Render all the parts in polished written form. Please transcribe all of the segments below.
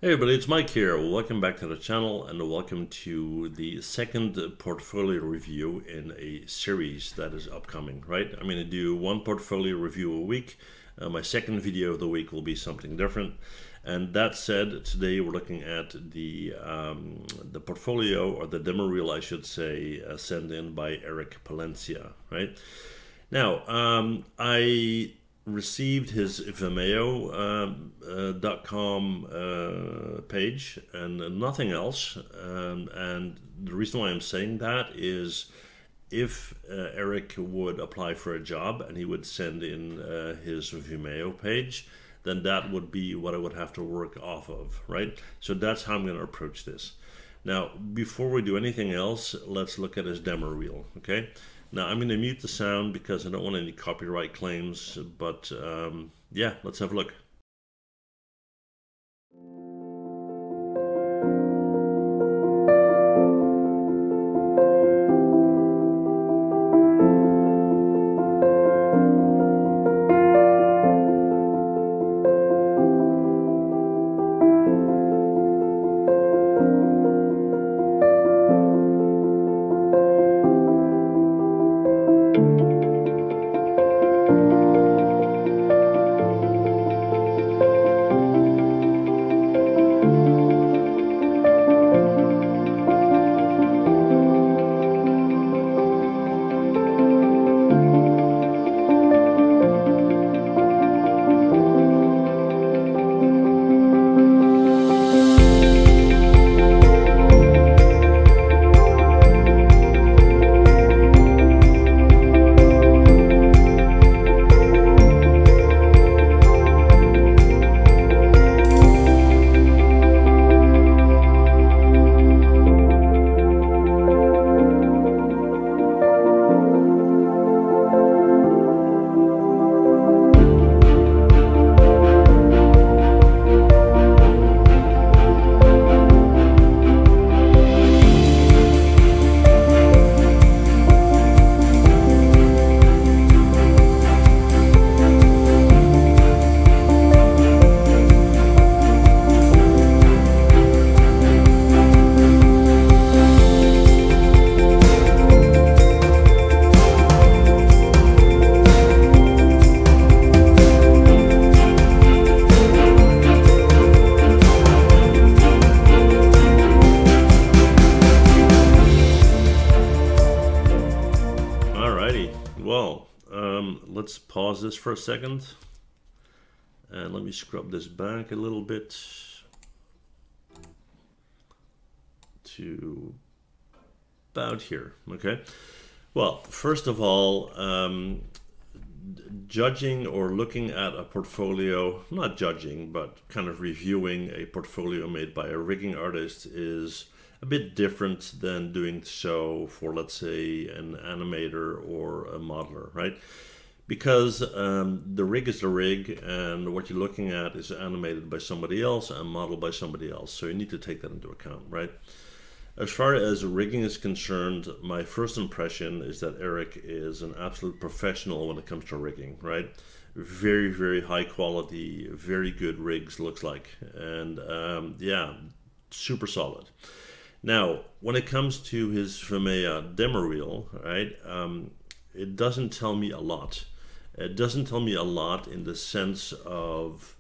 Hey everybody, it's Mike here. Welcome back to the channel and welcome to the second portfolio review in a series that is upcoming, right? I'm going to do one portfolio review a week. My second video of the week will be something different. And that said, today we're looking at the portfolio, or the demo reel I should say, sent in by Eric Palencia, right? Now, I received his Vimeo.com page and nothing else. And the reason why I'm saying that is if Eric would apply for a job and he would send in his Vimeo page, then that would be what I would have to work off of, right? So that's how I'm going to approach this. Now, before we do anything else, let's look at his demo reel, okay? Now, I'm going to mute the sound because I don't want any copyright claims, but yeah, let's have a look. Well, let's pause this for a second and let me scrub this back a little bit to about here. Okay, well, first of all, judging or looking at a portfolio, not judging but kind of reviewing a portfolio made by a rigging artist is a bit different than doing so for, let's say, an animator or a modeler, right? Because the rig is the rig, and what you're looking at is animated by somebody else and modeled by somebody else, so you need to take that into account, right? As far as rigging is concerned, my first impression is that Eric is an absolute professional when it comes to rigging, right? Very, very high quality, very good rigs, looks like, and yeah, super solid. Now, when it comes to his Vimeo demo reel, right, it doesn't tell me a lot. It doesn't tell me a lot in the sense of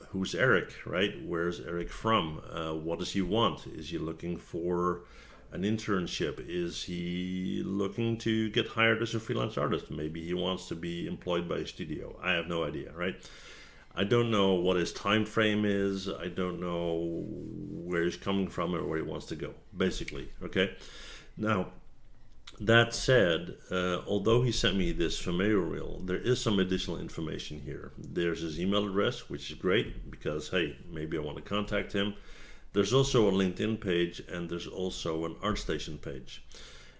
who's Eric, right? Where's Eric from? What does he want? Is he looking for an internship? Is he looking to get hired as a freelance artist? Maybe he wants to be employed by a studio. I have no idea, right? I don't know what his time frame is. I don't know where he's coming from or where he wants to go, basically, okay? Now, that said, although he sent me this Vimeo reel, there is some additional information here. There's his email address, which is great because, hey, maybe I want to contact him. There's also a LinkedIn page, and there's also an ArtStation page.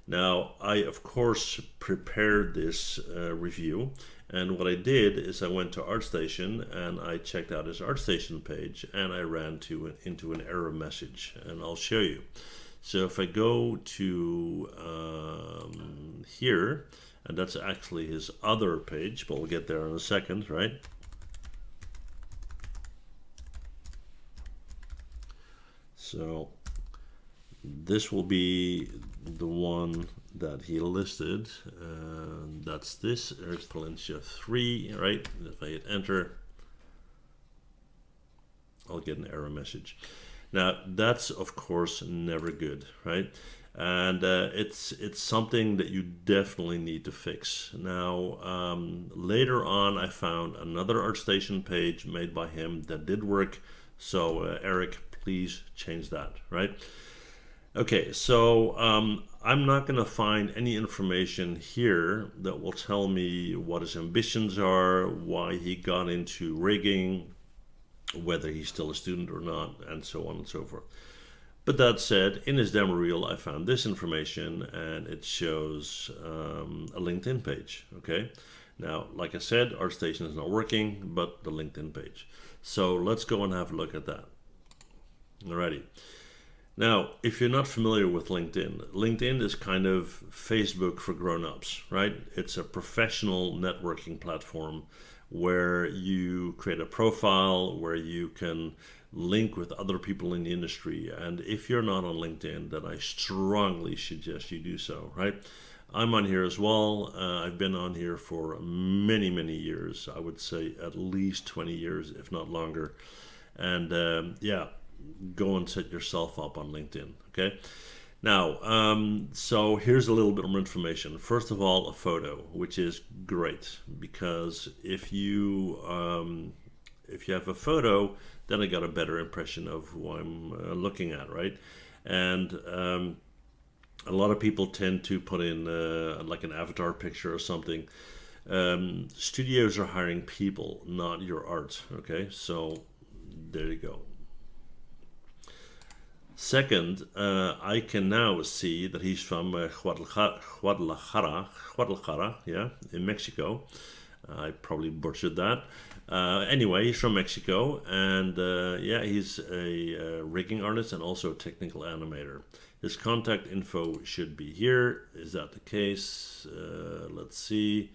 Now, I, of course, prepared this review, and what I did is I went to ArtStation and I checked out his ArtStation page, and I ran into an error message, and I'll show you. So if I go to here, and that's actually his other page, but we'll get there in a second, right? So this will be the one that he listed. That's this, Eric Palencia 3, right? If I hit enter, I'll get an error message. Now, that's of course never good, right? And it's something that you definitely need to fix. Now, later on, I found another ArtStation page made by him that did work. So, Eric, please change that, right? Okay, so I'm not going to find any information here that will tell me what his ambitions are, why he got into rigging, whether he's still a student or not, and so on and so forth. But that said, in his demo reel, I found this information, and it shows a LinkedIn page. Okay, now, like I said, ArtStation is not working, but the LinkedIn page. So let's go and have a look at that. Alrighty. Now, if you're not familiar with LinkedIn, LinkedIn is kind of Facebook for grown-ups, right? It's a professional networking platform where you create a profile, where you can link with other people in the industry. And if you're not on LinkedIn, then I strongly suggest you do so, right? I'm on here as well. I've been on here for many, many years. I would say at least 20 years, if not longer. And yeah, go and set yourself up on LinkedIn, okay? Now, so here's a little bit more information. First of all, a photo, which is great, because if you have a photo, then I got a better impression of who I'm looking at, right? And a lot of people tend to put in like an avatar picture or something. Studios are hiring people, not your art, okay? So there you go. Second, I can now see that he's from Guadalajara, yeah, in Mexico. I probably butchered that. Anyway, he's from Mexico, and yeah, he's a rigging artist and also a technical animator. His contact info should be here. Is that the case? Let's see.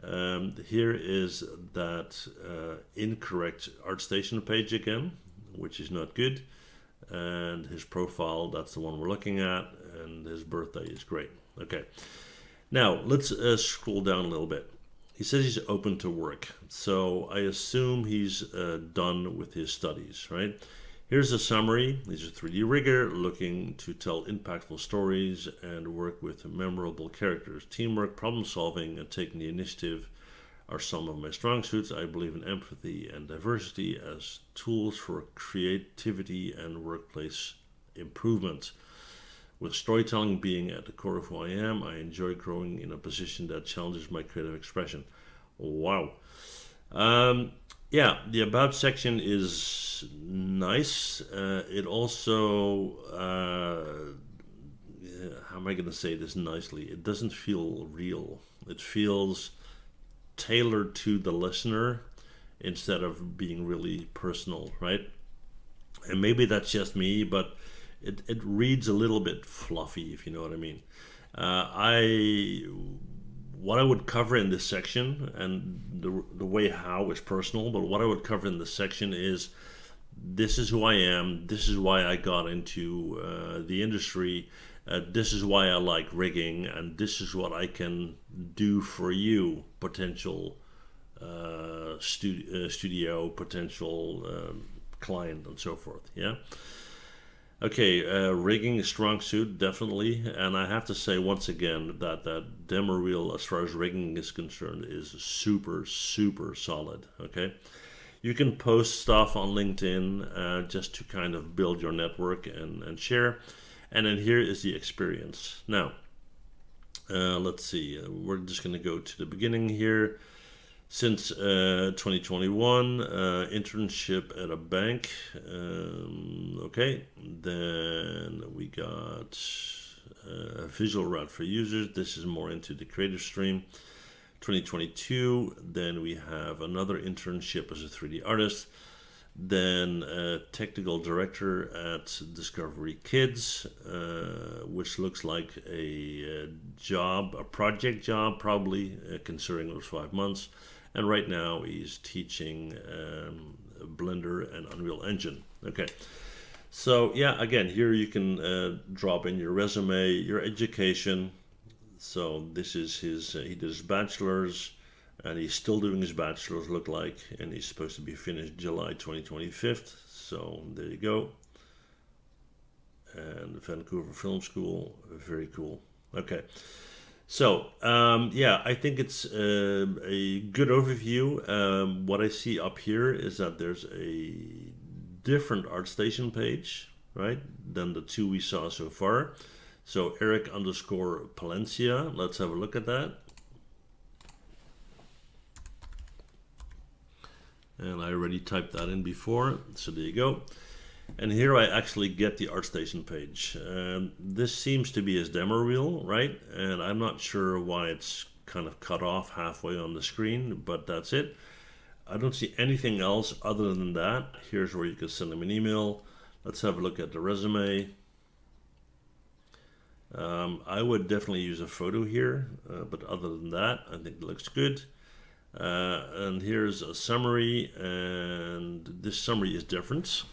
Here is that incorrect ArtStation page again, which is not good. And his profile, that's the one we're looking at, and his birthday is great. Okay, now let's scroll down a little bit. He says he's open to work, so I assume he's done with his studies, right? Here's a summary. He's a 3D rigger looking to tell impactful stories and work with memorable characters. Teamwork, problem solving, and taking the initiative are some of my strong suits. I believe in empathy and diversity as tools for creativity and workplace improvement. With storytelling being at the core of who I am, I enjoy growing in a position that challenges my creative expression. Wow. Yeah, the About section is nice. It also, how am I going to say this nicely? It doesn't feel real. It feels tailored to the listener instead of being really personal, right? And maybe that's just me, but it reads a little bit fluffy, if you know what I mean. What I would cover in this section, and the way how is personal, but what I would cover in this section is, this is who I am, this is why I got into the industry, this is why I like rigging, and this is what I can do for you, potential studio, potential client, and so forth, yeah? Okay, rigging is strong suit, definitely, and I have to say once again that that demo reel, as far as rigging is concerned, is super, super solid, okay? You can post stuff on LinkedIn just to kind of build your network and share. And then here is the experience. Now, let's see. We're just going to go to the beginning here. Since 2021, internship at a bank. Okay, then we got a visual route for users. This is more into the creative stream. 2022, then we have another internship as a 3D artist. Then technical director at Discovery Kids, which looks like a job, a project job probably, considering it was 5 months. And right now he's teaching Blender and Unreal Engine. Okay, So yeah, again, here you can drop in your resume, your education. So this is his, he did his bachelor's, and he's still doing his bachelor's, look like, and he's supposed to be finished July 2025. So there you go. And the Vancouver Film School, very cool. Okay. So, yeah, I think it's a good overview. What I see up here is that there's a different ArtStation page, right, than the two we saw so far. So Eric_Palencia, let's have a look at that. And I already typed that in before, so there you go. And here I actually get the ArtStation page. This seems to be his demo reel, right? And I'm not sure why it's kind of cut off halfway on the screen, but that's it. I don't see anything else other than that. Here's where you can send him an email. Let's have a look at the resume. I would definitely use a photo here, but other than that, I think it looks good. And here's a summary, and this summary is different.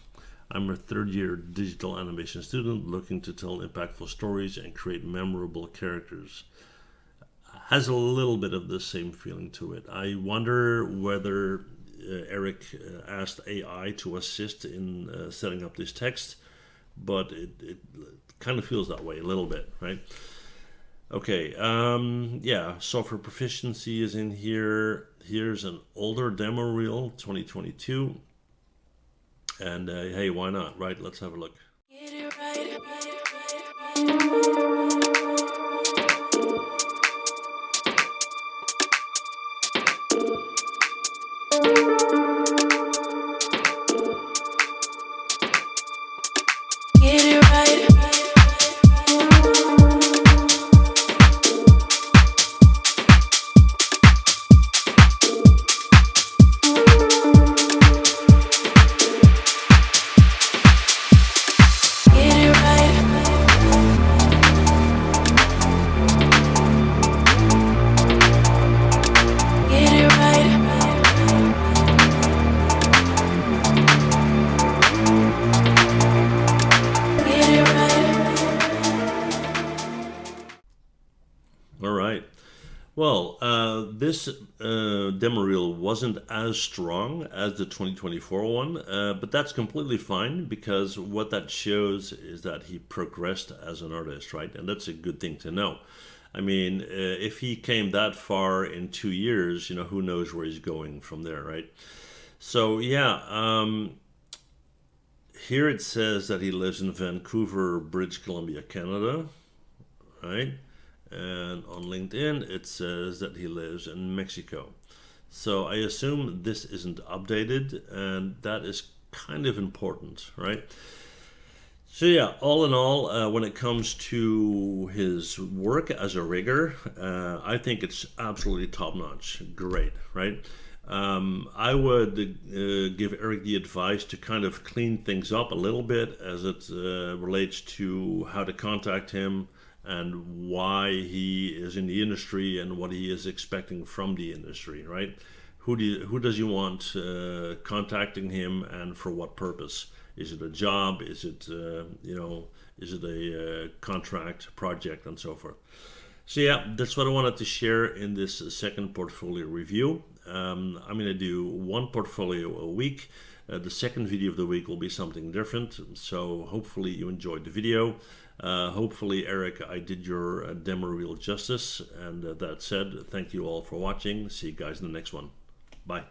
I'm a third-year digital animation student looking to tell impactful stories and create memorable characters. Has a little bit of the same feeling to it. I wonder whether Eric asked AI to assist in setting up this text, but it kind of feels that way a little bit, right? Okay, yeah, software proficiency is in here. Here's an older demo reel, 2022. And hey, why not, right? Let's have a look. Get it right. Well, this demo reel wasn't as strong as the 2024 one, but that's completely fine because what that shows is that he progressed as an artist, right? And that's a good thing to know. I mean, if he came that far in 2 years, you know, who knows where he's going from there, right? So, yeah, here it says that he lives in Vancouver, British Columbia, Canada, right? And on LinkedIn, it says that he lives in Mexico. So I assume this isn't updated, and that is kind of important, right? So yeah, all in all, when it comes to his work as a rigger, I think it's absolutely top-notch. Great, right? I would give Eric the advice to kind of clean things up a little bit as it relates to how to contact him, and why he is in the industry and what he is expecting from the industry, right? Who does he want contacting him, and for what purpose? Is it a job? Is it is it a contract project, and so forth? So yeah, that's what I wanted to share in this second portfolio review. I'm going to do one portfolio a week. The second video of the week will be something different. So hopefully you enjoyed the video. Hopefully, Eric, I did your demo reel justice. And that said, thank you all for watching. See you guys in the next one. Bye.